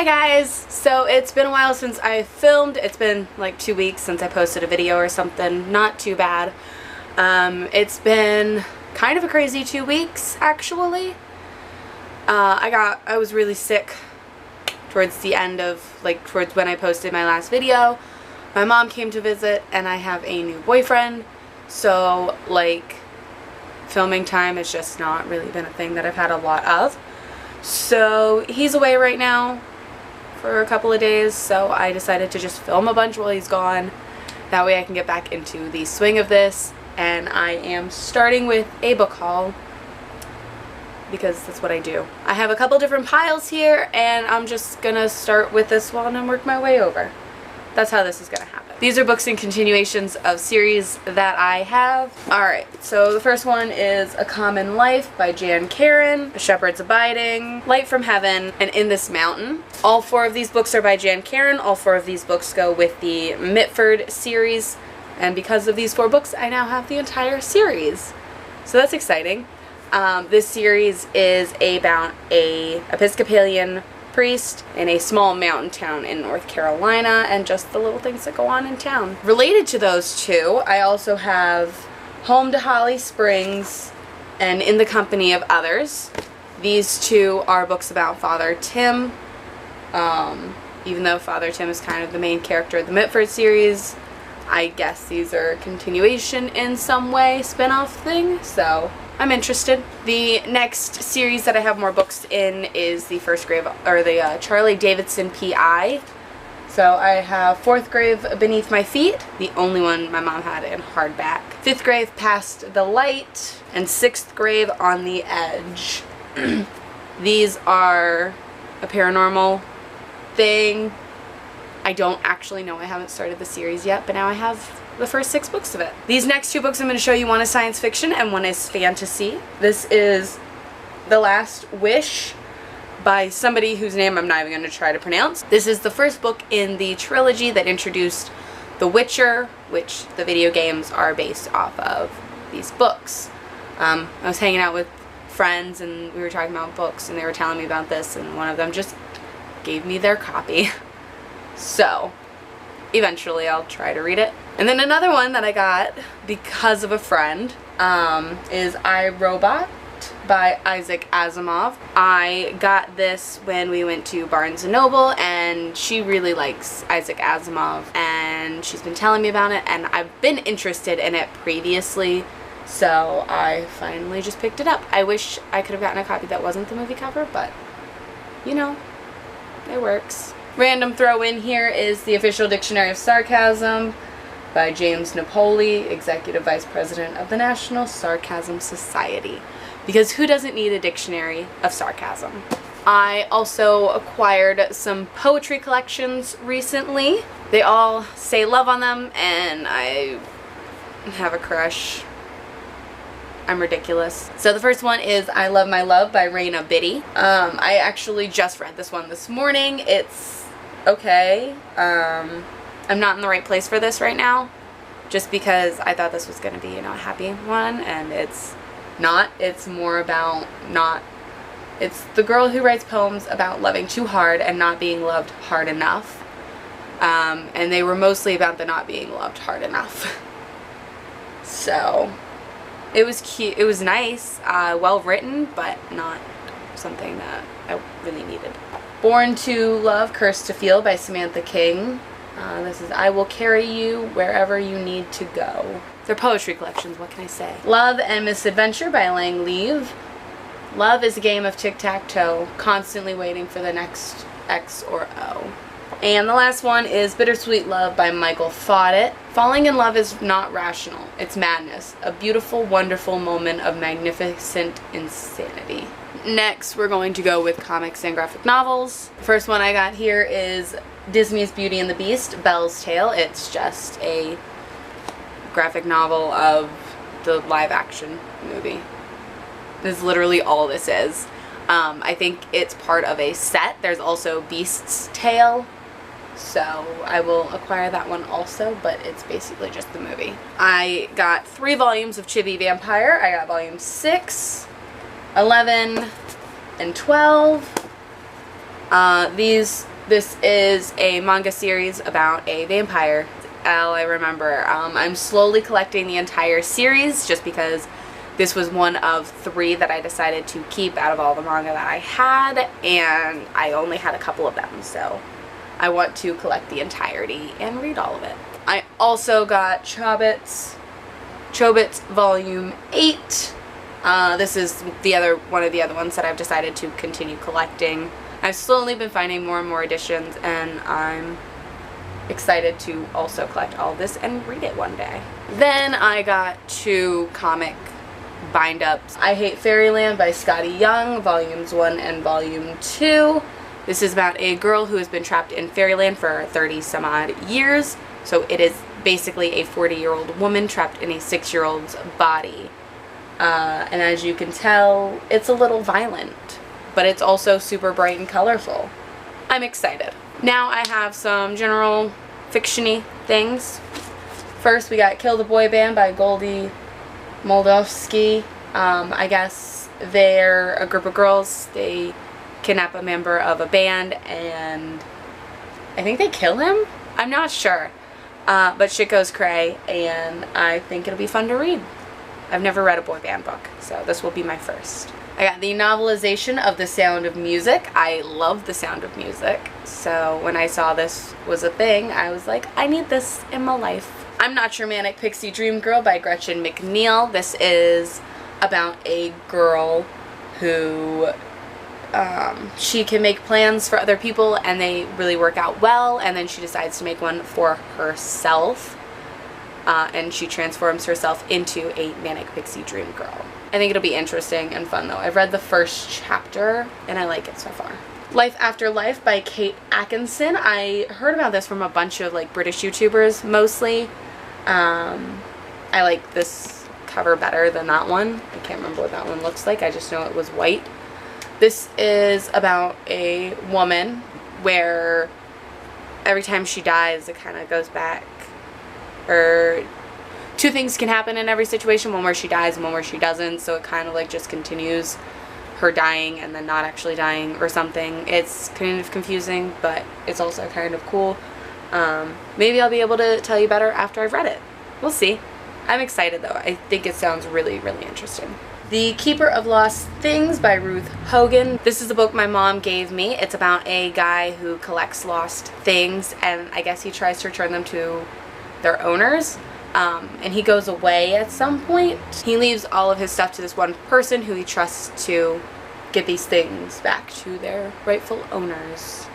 Hi guys! So it's been a while since I filmed. It's been like 2 weeks since I posted a video or something. Not too bad. It's been kind of a crazy 2 weeks actually. I was really sick towards the end of, towards when I posted my last video. My mom came to visit and I have a new boyfriend. So filming time has just not really been a thing that I've had a lot of. So he's away right now for a couple of days, so I decided to just film a bunch while he's gone. That way I can get back into the swing of this, and I am starting with a book haul because that's what I do. I have a couple different piles here, and I'm just gonna start with this one and work my way over. That's how this is gonna happen. These are books and continuations of series that I have. Alright, so the first one is A Common Life by Jan Karon, A Shepherd's Abiding, Light from Heaven, and In This Mountain. All 4 of these books are by Jan Karon. All 4 of these books go with the Mitford series, and because of these 4 books, I now have the entire series. So that's exciting. This series is about a Episcopalian priest in a small mountain town in North Carolina and just the little things that go on in town. Related to those 2, I also have Home to Holly Springs and In the Company of Others. These 2 are books about Father Tim. Even though Father Tim is kind of the main character of the Mitford series, I guess these are a continuation in some way, spin-off thing, so I'm interested. The next series that I have more books in is the First Grave, or the Charlie Davidson P.I. So I have Fourth Grave Beneath My Feet, the only one my mom had in hardback. Fifth Grave Past the Light, and Sixth Grave On the Edge. These are a paranormal thing. I don't actually know. I haven't started the series yet, but now I have the first 6 books of it. These next 2 books I'm going to show you, one is science fiction and one is fantasy. This is The Last Wish by somebody whose name I'm not even going to try to pronounce. This is the first book in the trilogy that introduced The Witcher, which the video games are based off of these books. I was hanging out with friends and we were talking about books and they were telling me about this, and one of them just gave me their copy. So eventually I'll try to read it. And then another one that I got because of a friend is I, Robot by Isaac Asimov. I got this when we went to Barnes & Noble, and she really likes Isaac Asimov, and she's been telling me about it, and I've been interested in it previously, so I finally just picked it up. I wish I could have gotten a copy that wasn't the movie cover, but you know, it works. Random throw in here is The Official Dictionary of Sarcasm by James Napoli, Executive Vice President of the National Sarcasm Society. Because who doesn't need a dictionary of sarcasm? I also acquired some poetry collections recently. They all say love on them, and I have a crush. I'm ridiculous. So the first one is I Love My Love by Raina Biddy. I actually just read this one this morning. It's okay. I'm not in the right place for this right now, just because I thought this was going to be, a happy one, and it's not. It's more about it's the girl who writes poems about loving too hard and not being loved hard enough. And they were mostly about the not being loved hard enough. So it was cute. It was nice, well written, but not something that I really needed. Born to Love, Cursed to Feel by Samantha King. This is I Will Carry You Wherever You Need to Go. They're poetry collections, what can I say? Love and Misadventure by Lang Leave. Love is a game of tic-tac-toe, constantly waiting for the next X or O. And the last one is Bittersweet Love by Michael Fawdett. Falling in love is not rational, it's madness. A beautiful, wonderful moment of magnificent insanity. Next, we're going to go with comics and graphic novels. The first one I got here is Disney's Beauty and the Beast, Belle's Tale. It's just a graphic novel of the live-action movie. This is literally all this is. I think it's part of a set. There's also Beast's Tale, so I will acquire that one also, but it's basically just the movie. I got 3 volumes of Chibi Vampire. I got volume 6, 11, and 12. This is a manga series about a vampire. All I remember. I'm slowly collecting the entire series just because this was one of 3 that I decided to keep out of all the manga that I had, and I only had a couple of them, so I want to collect the entirety and read all of it. I also got Chobits Volume 8. This is one of the other ones that I've decided to continue collecting. I've slowly been finding more and more editions, and I'm excited to also collect all of this and read it one day. Then I got 2 comic bind-ups. I Hate Fairyland by Skottie Young, Volumes 1 and Volume 2. This is about a girl who has been trapped in Fairyland for 30 some odd years. So it is basically a 40-year-old woman trapped in a 6-year-old's body. And as you can tell, it's a little violent, but it's also super bright and colorful. I'm excited. Now I have some general fiction-y things. First, we got Kill the Boy Band by Goldie Moldovsky. I guess they're a group of girls. They kidnap a member of a band and I think they kill him? I'm not sure. But shit goes cray, and I think it'll be fun to read. I've never read a boy band book, so this will be my first. I got the novelization of The Sound of Music. I love The Sound of Music, so when I saw this was a thing, I was like, I need this in my life. I'm Not Your Manic Pixie Dream Girl by Gretchen McNeil. This is about a girl who she can make plans for other people and they really work out well, and then she decides to make one for herself, and she transforms herself into a manic pixie dream girl. I think it'll be interesting and fun though. I've read the first chapter and I like it so far. Life After Life by Kate Atkinson. I heard about this from a bunch of like British YouTubers mostly. I like this cover better than that one. I can't remember what that one looks like. I just know it was white. This is about a woman where every time she dies it kind of goes back, or 2 things can happen in every situation, one where she dies and one where she doesn't, so it kind of like just continues her dying and then not actually dying or something. It's kind of confusing, but it's also kind of cool. Maybe I'll be able to tell you better after I've read it. We'll see. I'm excited though. I think it sounds really, really interesting. The Keeper of Lost Things by Ruth Hogan. This is a book my mom gave me. It's about a guy who collects lost things, and I guess he tries to return them to their owners. And he goes away at some point. He leaves all of his stuff to this one person who he trusts to get these things back to their rightful owners.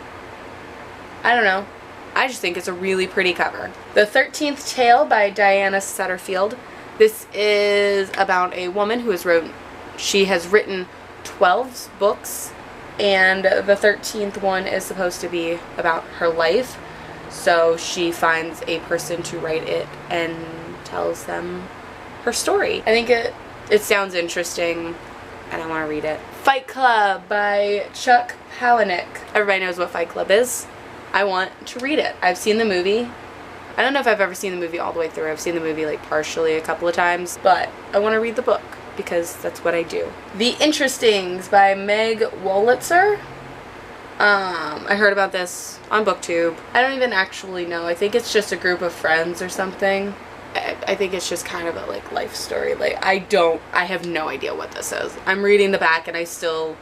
I don't know. I just think it's a really pretty cover. The 13th Tale by Diana Sutterfield. This is about a woman who has written 12 books, and the 13th one is supposed to be about her life. So she finds a person to write it and tells them her story. I think it sounds interesting and I want to read it. Fight Club by Chuck Palahniuk. Everybody knows what Fight Club is. I want to read it. I've seen the movie. I don't know if I've ever seen the movie all the way through. I've seen the movie like partially a couple of times, but I want to read the book because that's what I do. The Interestings by Meg Wolitzer. I heard about this on BookTube. I don't even actually know. I think it's just a group of friends or something. I think it's just kind of a like life story. Like I have no idea what this is. I'm reading the back and I still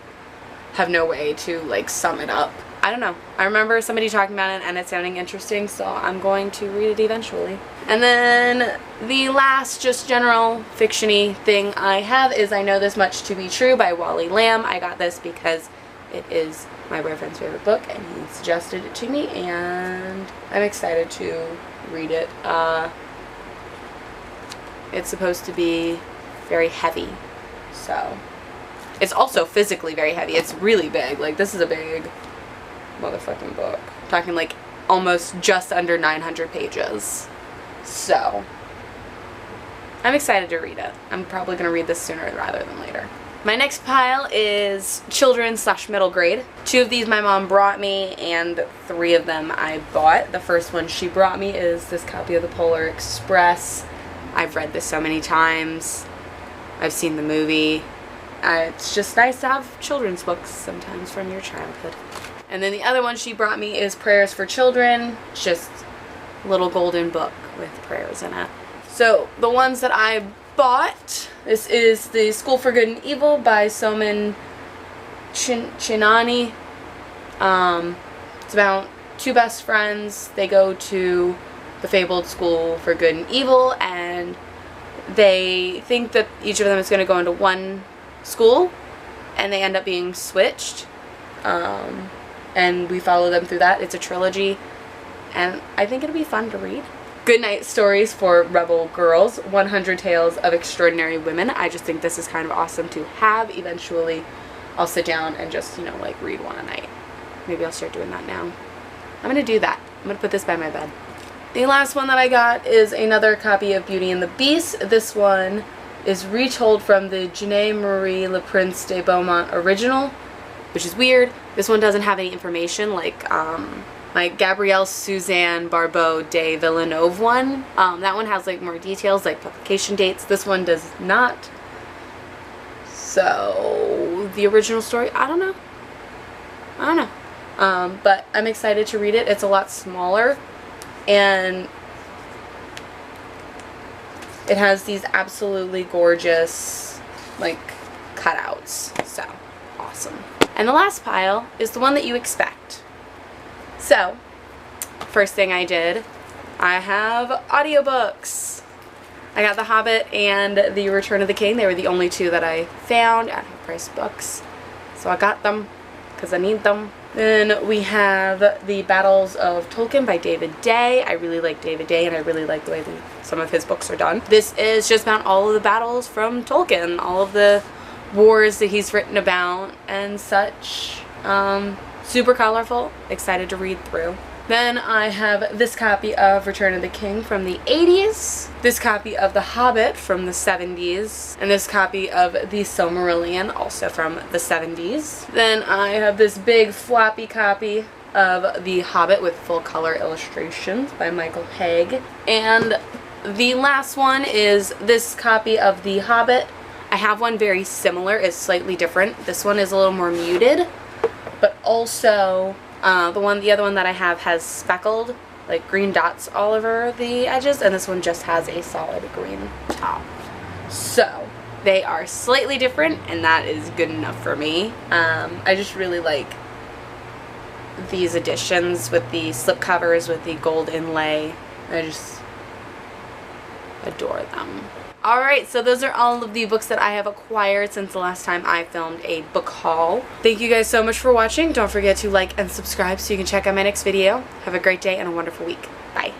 have no way to like sum it up. I don't know. I remember somebody talking about it and it sounding interesting, so I'm going to read it eventually. And then the last just general fiction-y thing I have is I Know This Much to Be True by Wally Lamb. I got this because it is my boyfriend's favorite book and he suggested it to me and I'm excited to read it. It's supposed to be very heavy, so it's also physically very heavy. It's really big. Like this is a big motherfucking book. I'm talking like almost just under 900 pages. So I'm excited to read it. I'm probably going to read this sooner rather than later. My next pile is children/middle grade. 2 of these my mom brought me and 3 of them I bought. The first one she brought me is this copy of the Polar Express. I've read this so many times. I've seen the movie. It's just nice to have children's books sometimes from your childhood. And then the other one she brought me is Prayers for Children. It's just a little golden book with prayers in it. So the ones that I bought, this is The School for Good and Evil by Soman Chinani. It's about two best friends. They go to the fabled School for Good and Evil, and they think that each of them is going to go into one school, and they end up being switched. And we follow them through that. It's a trilogy, and I think it'll be fun to read. Goodnight Stories for Rebel Girls, 100 Tales of Extraordinary Women. I just think this is kind of awesome to have. Eventually, I'll sit down and just, you know, like read one a night. Maybe I'll start doing that now. I'm going to do that. I'm going to put this by my bed. The last one that I got is another copy of Beauty and the Beast. This one is retold from the Jeanne Marie Le Prince de Beaumont original, which is weird. This one doesn't have any information like Gabrielle Suzanne Barbeau de Villeneuve one. That one has like more details, like publication dates. This one does not. So the original story, I don't know. But I'm excited to read it. It's a lot smaller, and it has these absolutely gorgeous like cutouts. So awesome. And the last pile is the one that you expect. So, first thing I did, I have audiobooks. I got The Hobbit and The Return of the King. They were the only two that I found at half-price books. So I got them because I need them. Then we have The Battles of Tolkien by David Day. I really like David Day, and I really like the way some of his books are done. This is just about all of the battles from Tolkien, all of the wars that he's written about and such. Super colorful, excited to read through. Then I have this copy of Return of the King from the 80s, this copy of The Hobbit from the 70s, and this copy of The Silmarillion, also from the 70s. Then I have this big floppy copy of The Hobbit with full color illustrations by Michael Haig. And the last one is this copy of The Hobbit. I have one very similar, it's slightly different. This one is a little more muted, but also the other one that I have has speckled, like green dots all over the edges, and this one just has a solid green top. So they are slightly different, and that is good enough for me. I just really like these editions with the slipcovers with the gold inlay. I just adore them. Alright, so those are all of the books that I have acquired since the last time I filmed a book haul. Thank you guys so much for watching. Don't forget to like and subscribe so you can check out my next video. Have a great day and a wonderful week. Bye.